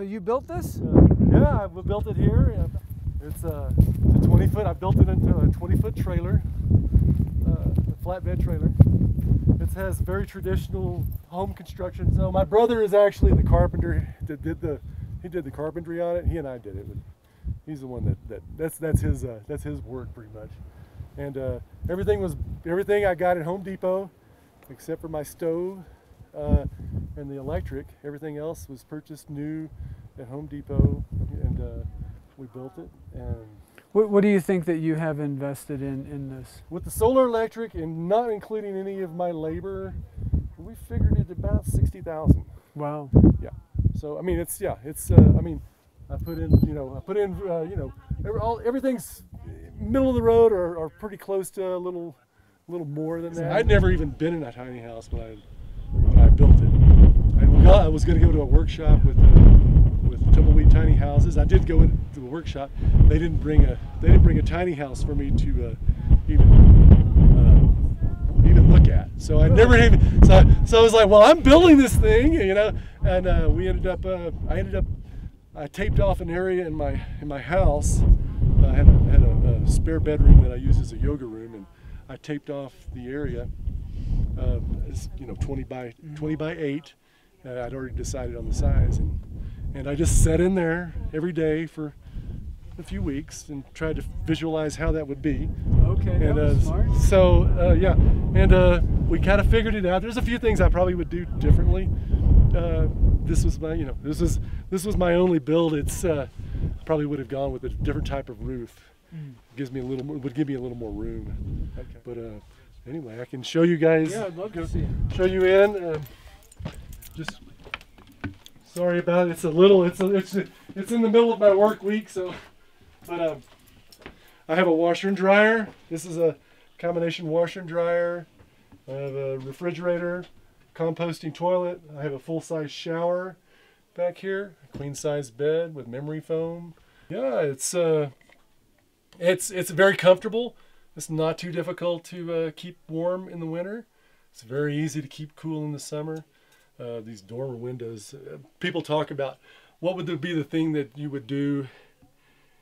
So you built this? Yeah, I built it here. It's a 20-foot. I built it into a 20-foot trailer, a flatbed trailer. It has very traditional home construction. So my brother is actually the carpenter that did the carpentry on it. He and I did it. He's the one that's his work pretty much. And everything I got at Home Depot, except for my stove and the electric. Everything else was purchased new at Home Depot, and we built it. And What do you think that you have invested in this? with the solar electric and not including any of my labor, we figured it about $60,000. Wow. Yeah. So I mean, I mean, I put in, everything's middle of the road or pretty close to a little more than that. I'd never even been in a tiny house when I built it. I was going to go to a workshop with Tumbleweed Tiny Houses. I did go into the workshop. They didn't bring a tiny house for me to even look at. So I never even. So I was like, well, I'm building this thing, And I taped off an area in my house. I had a spare bedroom that I use as a yoga room, and I taped off the area. 20 by 8. I'd already decided on the size, and I just sat in there every day for a few weeks and tried to visualize how that would be. Okay, and that was smart. So yeah, and we kind of figured it out. There's a few things I probably would do differently. This was my, this was my only build. It's probably would have gone with a different type of roof. Gives me would give me a little more room. Okay. But anyway, I can show you guys. Yeah, I'd love to see it. Show you in. Just sorry about it. It's in the middle of my work week, so. But I have a washer and dryer. This is a combination washer and dryer. I have a refrigerator, composting toilet. I have a full-size shower back here, a queen-size bed with memory foam. Yeah, it's very comfortable. It's not too difficult to keep warm in the winter. It's very easy to keep cool in the summer. These dormer windows. People talk about what would be the thing that you would do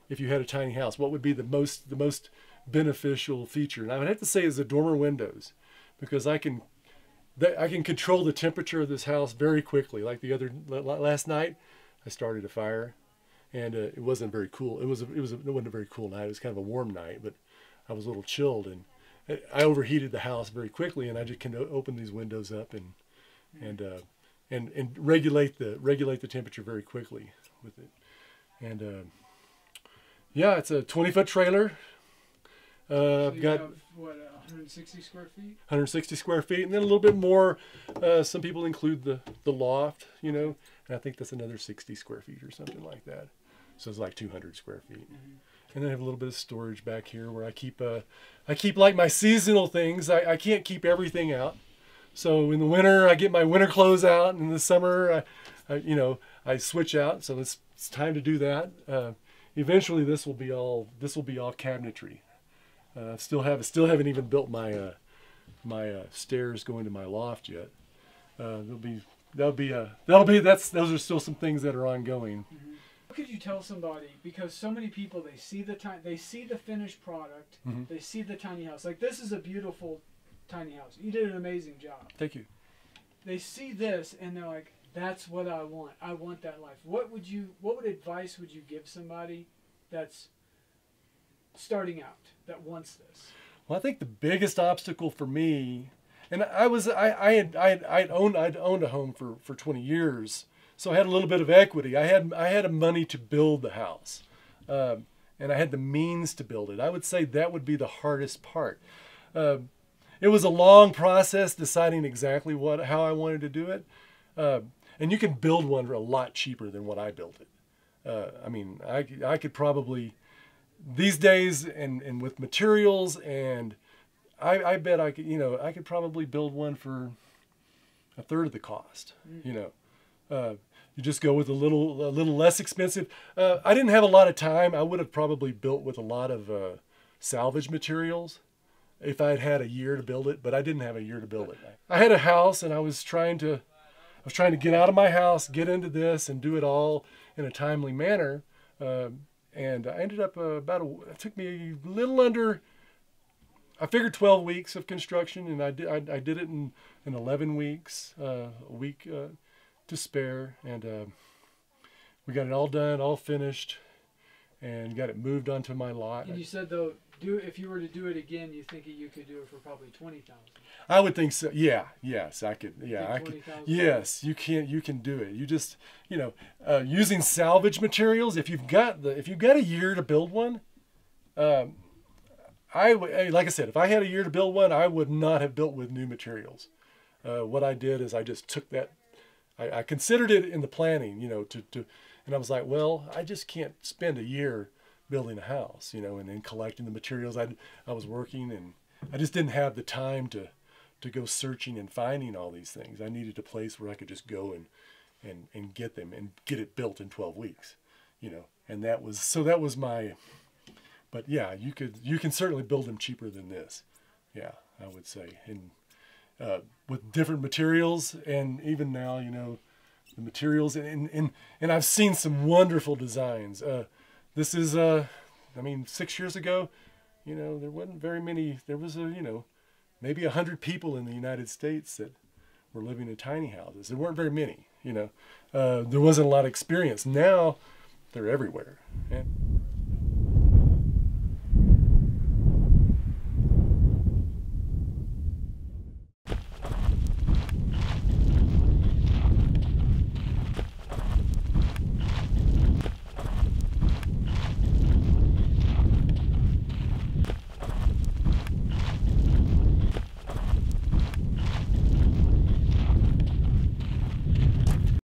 if you had a tiny house. What would be the most beneficial feature? And I would have to say is the dormer windows, because I can control the temperature of this house very quickly. Like last night, I started a fire, and it wasn't very cool. It wasn't a very cool night. It was kind of a warm night, but I was a little chilled, and I overheated the house very quickly. And I just can open these windows up and regulate the temperature very quickly with it. And yeah, it's a 20-foot trailer. So I've got, have, what, 160 square feet? 160 square feet, and then a little bit more. Some people include the loft, and I think that's another 60 square feet or something like that. So it's like 200 square feet. And then I have a little bit of storage back here where I keep like my seasonal things. I can't keep everything out. So in the winter, I get my winter clothes out, and in the summer, I switch out. So it's time to do that. Eventually, this will be all cabinetry. Still haven't even built my stairs going to my loft yet. Those are still some things that are ongoing. What could you tell somebody? Because so many people, they see the finished product, they see the tiny house. Like, this is a beautiful tiny house. You did an amazing job. Thank you. They see this and they're like, that's what I want. I want that life. What advice would you give somebody that's starting out, that wants this? Well, I think the biggest obstacle for me, and I'd owned a home for 20 years, so I had a little bit of equity. I had money to build the house, and I had the means to build it. I would say that would be the hardest part. It was a long process deciding exactly how I wanted to do it, and you can build one a lot cheaper than what I built it. I mean, I could probably these days and with materials, and I bet I could probably build one for a third of the cost. You just go with a little less expensive. I didn't have a lot of time. I would have probably built with a lot of salvage materials if I had had a year to build it, but I didn't have a year to build it. I had a house, and I was trying to was trying to get out of my house, get into this, and do it all in a timely manner. And I ended up it took me a little under, I figured 12 weeks of construction, and I did it in 11 weeks, a week to spare, and we got it all done, all finished, and got it moved onto my lot. And you said though, if you were to do it again, you think you could do it for probably 20,000. I would think so. Yeah. Yes, I could. Yeah, I could. 20,000? Yes, you can. You can do it. You just, using salvage materials. If you've got a year to build one, I would, like I said, if I had a year to build one, I would not have built with new materials. What I did is I just took that. I considered it in the planning, and I was like, well, I just can't spend a year building a house, and then collecting the materials. I was working, and I just didn't have the time to go searching and finding all these things. I needed a place where I could just go and get them and get it built in 12 weeks, and that was my, but yeah, you can certainly build them cheaper than this. Yeah, I would say. And with different materials, and even now, the materials, and I've seen some wonderful designs. This is, 6 years ago, there wasn't very many. There was maybe 100 people in the United States that were living in tiny houses. There weren't very many. There wasn't a lot of experience. Now, they're everywhere. And